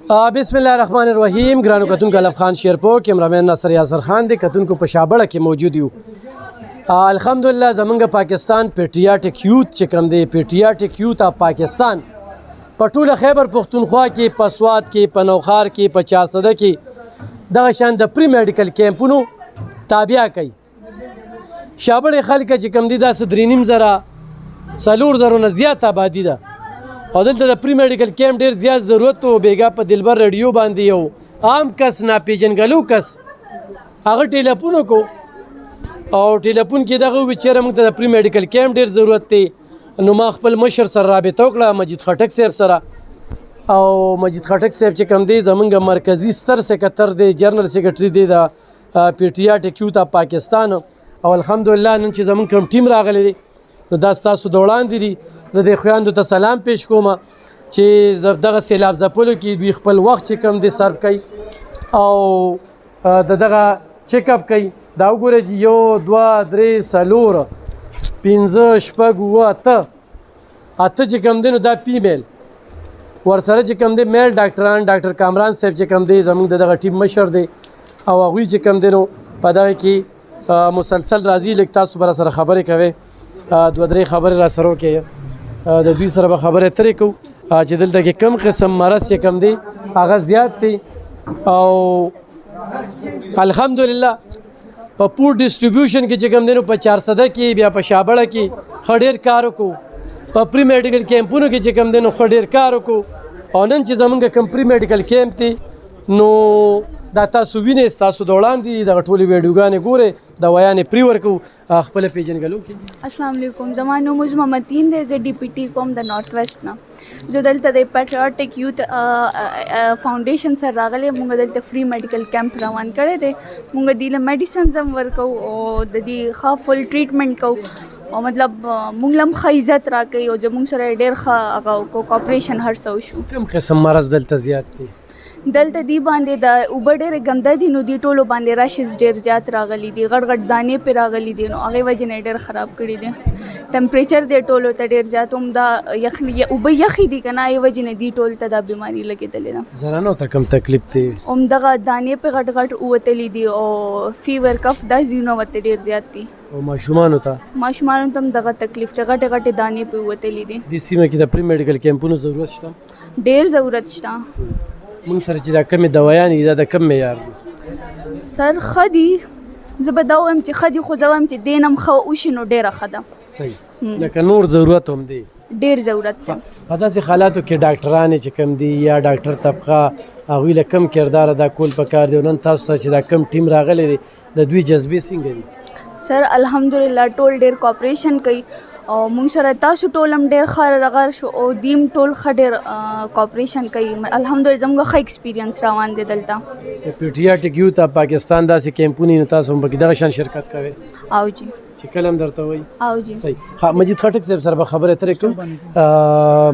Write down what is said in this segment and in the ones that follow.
بسم الله الرحمن الرحیم. ګرانو کتونکو الف خان شیرپور کیمرامین ناصر یاسر خان دی کتونکو په شابړه کې موجود یو. الحمدلله زمونږ پاکستان پیټریاټک یوت چې کوم دی پیټریاټک یوت اف پاکستان په ټوله خیبر پختونخوا کې په سوات کې په نوخار کې په چارسده کې دغه شان د پری میډیکل کیمپونو تابع کوي. شابړې خلک چې کوم دي داسې 3.5 زره 4 زرو نه زیات آبادي ده او دلته د پری میډیکل کیمپ ډېر زیات ضرورت و. بیګا په دلبر ریډیو باندې یو عام کس ناپېژنګلو کس هغه ټیلیفون وکړو او ټیلیفون کې دغه وویل چېرې موږ ته د پری میډیکل کیمپ ډېر ضرورت دی. نو ما خپل مشر سره رابطه وکړه مجید خټک صاحب سره او مجید خټک صاحب چې کوم دی زمونږ مرکزي ستر سکرټر دی جنرال سیکرټري دی د پیټریاټک یوت اف پاکستان او الحمدلله نن چې زمونږ کوم ټیم راغلی دی نو دا ستاسو د وړاندې دي. زه د خویندو ته سلام پیش کوم چې دغه سیلاب ځپلو کې دوی خپل وخت چې کوم دی صرف کوي او دغه چیک اپ کوي. دا وګورئ چې 1 2 3 4 5 6 7 8 چې کوم دی نو دا فیمیل ورسره چې کوم دی میل ډاکټران ډاکټر کامران صاحب چې کوم دی زموږ دغه ټیم مشر دی او هغوی چې کوم دی نو په دغه کې مسلسل راځي. لږ تاسو به راسره خبرې کوئ 2-3 خبرې راسره وکړئ د دوی سره به خبرې اترې کوو چې دلته کې کم قسم مرض چې کوم دی هغه زیات دی او الحمدلله په پور ډسټریبیوشن کې چې کوم دی نو په چارسده کې بیا په شابړه کې ښه ډېر کار وکړو. په پری میډیکل کیمپونو کې چې کوم دی نو ښه ډېر کار وکړو او نن چې زمونږ کوم پری میډیکل کیمپ دی نو دا تاسو وینئ ستاسو د وړاندې دي دغه ټولې ویډیوګانې ګورئ دوايانې پرې ورکوو خپله پیژنګلو کې. السلام علیکم زما نوم عظمه متین دی. زه ډي پي ټي کوم د نارت ویسټ نه. زه دلته د پیټریاټک یوت فاونډیشن سره راغلی. موږ دلته فری میډیکل کیمپ روان کړی دی. موږ دې له میډیسنز هم ورکوو او د دې ښه فل ټریټمنټ کوو او مطلب موږ له هم ښه عزت راکوي او زموږ سره ډېر ښه هغه کوپریشن هر څه وشو. کوم قسم مرض دلته زیات دی؟ دلته دی باندې د اوبه ډېرې ګنده دي نو دې ټولو باندې راشز ډېر زیات راغلي دي. غټ غټ دانې پرې راغلي دي نو هغې وجې نه یې ډېر خراب کړي دي. ټمپریچر دی ټولو ته ډېر زیات هم دا اوبه یخې دي که نه هغې وجې نه دې ټولو ته دا بیماري لګېدلې ده. زنانو ته کوم تکلیف دی؟ همدغه دانې پرې غټ غټ ووتلي دي او فیور کف دا ځایونه ورته ډېر زیات دي. او ماشومانو ته هم دغه تکلیف چې غټې غټې دانې پرې ووتلي دي. دې سیمه کې د پری میډیکل کیمپونو ضرورت شته؟ ډېر ضرورت شته. مونږ سره چې دا کمې دوايانې دا د کم معیار دي؟ سر ښه دي. زه به دا ووایم چې ښه دي خو زه وایم چې دې نه هم ښه وشي نو ډېره ښه ده. صحیح. لکه نور ضرورت هم دی؟ ډېر ضرورت دی. په داسې حالاتو کې ډاکټرانې چې کم دي یا ډاکټر طبقه هغوی له کم کردار ادا کول پکار دی. نن تاسو سره چې دا کم ټیم راغلی دی د دوی جذبې څنګه دي؟ سر الحمدلله ټول ډېر کوپریشن کوي او موږ سره تاسو ټول هم ډېر ښه رغر شو او دیم ټول ښه ډېر کوپریشن کوي. الحمدلله زموږ ښه ایکسپیرینس روان دی دلته. پیټریاټک یوت اف پاکستان داسې کیمپونه نو تاسو هم پکې دغه شان شرکت کوئ؟ او جی چې کله هم درته وایي. او جی صحیح. مجید خټک صاحب سره به خبرې اترې کوو.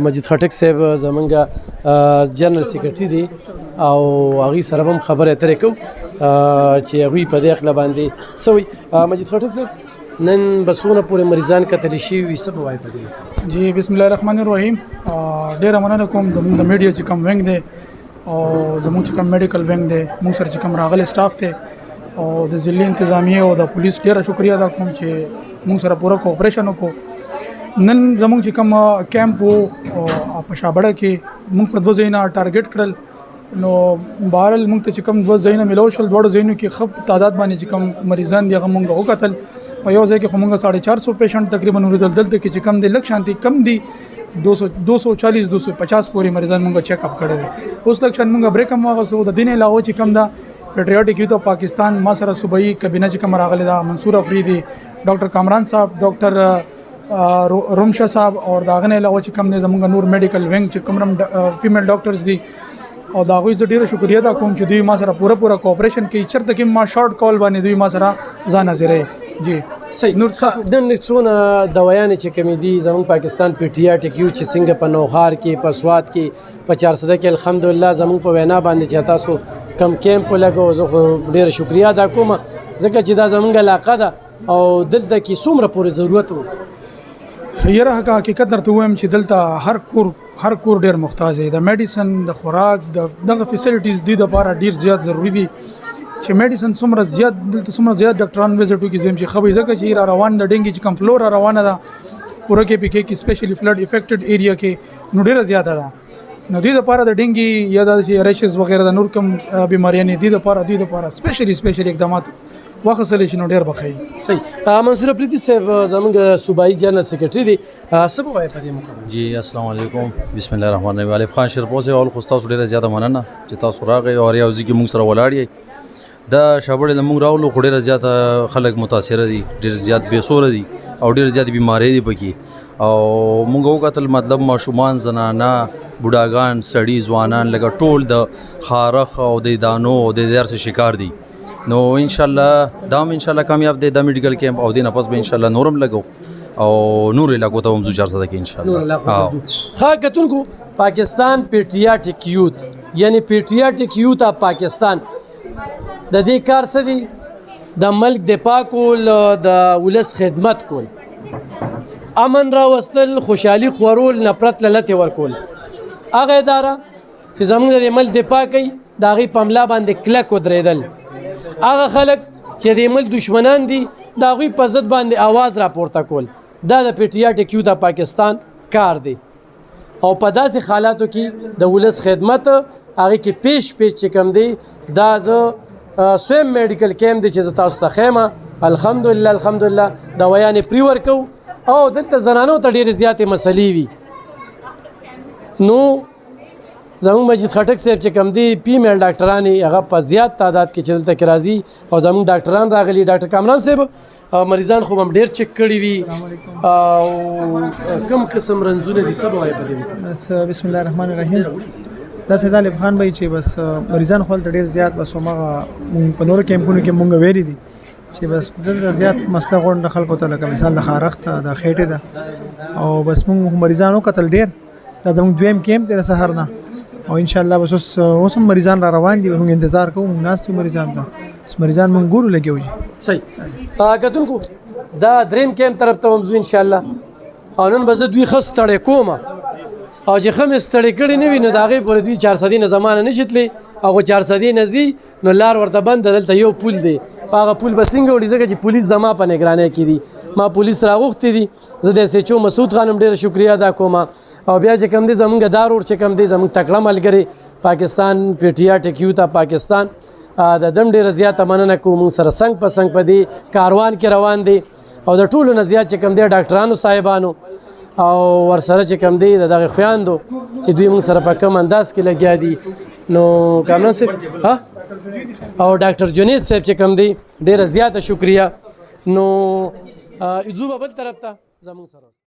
مجید خټک صاحب زمونږ جنرال سیکرټري دی او هغوی سره به هم خبرې اترې کوو چې هغوی په دې هکله باندې څه وایي. مجید خټک صاحب نن بسونه پورې مریضان کتلی شوي څه به وایي په دې؟ جی بسم الله الرحمن الرحیم. ډېره مننه کوم د میډیا چې کوم وینګ دی او زموږ چې کوم میډیکل وینګ دی موږ سره چې کوم راغلی سټاف دی او د ضلعي انتظامیې او د پولیس ډېره شکریه ادا کوم چې موږ سره پوره کوپریشن وکړو. نن زموږ چې کوم کیمپ و په شابړه کې موږ په 2 ځایونه ټارګټ کړل نو بهرحال موږ ته چې کوم 2 ځایونه میلاو شول. دواړو ځایونو کې ښه تعداد باندې چې کوم مریضان دي هغه موږ وکتل. په یو ځای کې خو موږ 450 پیشنټ تقریبا ولیدل. دلته کې چې کم دی لږ شانتي کم دي 240 250 پورې مریضان موږ چیک اپ کړی دی. اوس لږ شان موږ بریک هم واغستو. د دې نه علاوه چې کم ده پیټریاټک یوت اف پاکستان ما سره صوبایي کابینه چې کوم راغلی ده منصور افریدي ډاکټر کامران صاحب ډاکټر رومشا صاحب او د هغه نه علاوه چې کوم دی زموږ نور میډیکل وینګ چې کوم فیمیل ډاکټرز دي او د هغوی زه ډېره شکریه ادا کوم چې دوی ما سره پوره کوپریشن کوي. چېرته کې ما شارټ کال باندې دوی ما سره ځان حاضروي. جی صحیح. نور نن څونه دوايانې چې کومې دي زموږ پاکستان پیټریاټک یوت چې څنګه په نوخار کې په سوات کې په چارسده کې الحمدلله زموږ په وینا باندې چې تاسو کم کیمپ ولګو زه خو ډېره شکریه ادا کوم ځکه چې دا زموږ علاقه ده او دلته کې څومره پورې ضرورت و. یره حقیقت درته وایم چې دلته هر کور هر کور ډیر محتاج دی د میډیسن د خوراک دغه فیسیلیټیز دي د لپاره ډیر زیات ضروری دي چې میډیسن څومره زیات دلته څومره زیات ډاکټران وزټ وکړي زم چې خبرې ځکه چې را روان د ډینګي چې کم فلور روانه ده پوره کې پکې کې سپیشلی فلډ افیکټډ ایریا کې نو ډیره زیاته ده نو دې لپاره د ډینګي یا د ریشز وغیرہ د نور کوم بیماریاں دي د لپاره سپیشلی اقدامات واخصل شي نو ډیر بخي صحیح منصور افریدي صاحب زموږ صوبایي جنرال سیکریټري دي څه به وایي په دې مقام جی السلام علیکم بسم الله الرحمن الرحیم الف خان شیرپور سے اول خو تاسو ډیره زیاته مننه چې تاسو راغی او یو ځکه موږ سره ولاړ یې دا شابړې لمونږ راولو خو ډیره زیاته خلک متاثر دي ډیر زیات بیسور دي او ډیر زیات بیماری دي پکې او موږ وکتل مطلب ماشومان زنانه بوډاګان سړي ځوانان لکه ټول د خارخ او د دانو او د درس شکار دي نو ان شاء الله دام ان شاء الله کامیاب دی د میډیکل کیمپ او دینه پس به ان شاء الله نورم لګو او نور علاقو ته هم زو چارته کې ان شاء الله ها کتونکو پاکستان پیټریاټک یوت یعنی پیټریاټک یوت اف پاکستان د دې کار څه دی د ملک دفاع کول د ولس خدمت کول امن راوستل خوشحالي خورول نفرت لته ورکول هغه اداره چې زموږ د ملک دفاع کوي د هغې په ملا باندې کلک ودرېدل هغه خلک چې د ملک دشمنان دي د هغوی په ضد باندې آواز راپورته کول دا د پیټریاټک یوت پاکستان کار دی او په داسې حالاتو کې د ولس خدمت هغې کې پیش چې کوم دی دا زه سویم میډیکل کیمپ دی چې زه تاسو ته ښیم الحمدلله دوايانې پرې ورکوو او دلته زنانو ته ډېرې زیاتې مسلې وي نو زموږ مجید خټک صاحب چې کوم دی فیمیل ډاکټرانې هغه په زیات تعداد کې چې دلته کې راځي او زموږ ډاکټران راغلي ډاکټر کامران صاحب مریضان خو هم ډېر چک کړي وي او کوم قسم رنځونه دي څه به وایي په دې بس بسم الله الرحمن الرحیم داسې طالب خان به چې بس مریضان خو ډېر زیات بس هماغه په نورو کیمپونو کې مونږ ویلي دي چې بس ډېر زیات مسله غونډه خلکو ته لکه مثال د خارخ ته د خېټې ده او بس مونږ مریضان وکتل ډېر دا زموږ دویم کیمپ دی د سهار نه او ان شاء الله بس اوس هم مریضان را روان دي موږ انتظار کوو موږ ناستو مریضان ته بس مریضان موږ ګورو لګیو صحیح کتونکو دا دریم کیمپ طرف ته هم ځو ان شاء الله او نن به زه دوی ښه ستړی کوم او چې ښه مې ستړی کړي نه وي نو د هغې پورې دوی 400 نه زمانه نه شي تللی هغه 400 نه ځي نو لار ورته بند دلته یو پول دی په هغه پول به څنګه وړي ځکه چې پولیس زما په نګرانۍ کې دي ما پولیس راغوښتي دي زه د SHO مسعود خان هم ډېره شکریه ادا کوم او بیا چې کوم دی زمونږ دارور چې کوم دی زمونږ تکړه ملګری پاکستان پیټریاټک یوت اف پاکستان د دم ډېره زیاته مننه کوو موږ سره څنګ په څنګ په دې کاروان کې روان دی او د ټولو نه زیات چې کوم دی ډاکټرانو صاحبانو او ورسره چې کوم دی د دغه خویندو چې دوی موږ سره په کم انداز کې لګیا دي نو کامران صاحب او ډاکټر جنید صاحب چې کوم دی ډېره زیاته شکریه نو ځو به بل طرف ته زموږ سره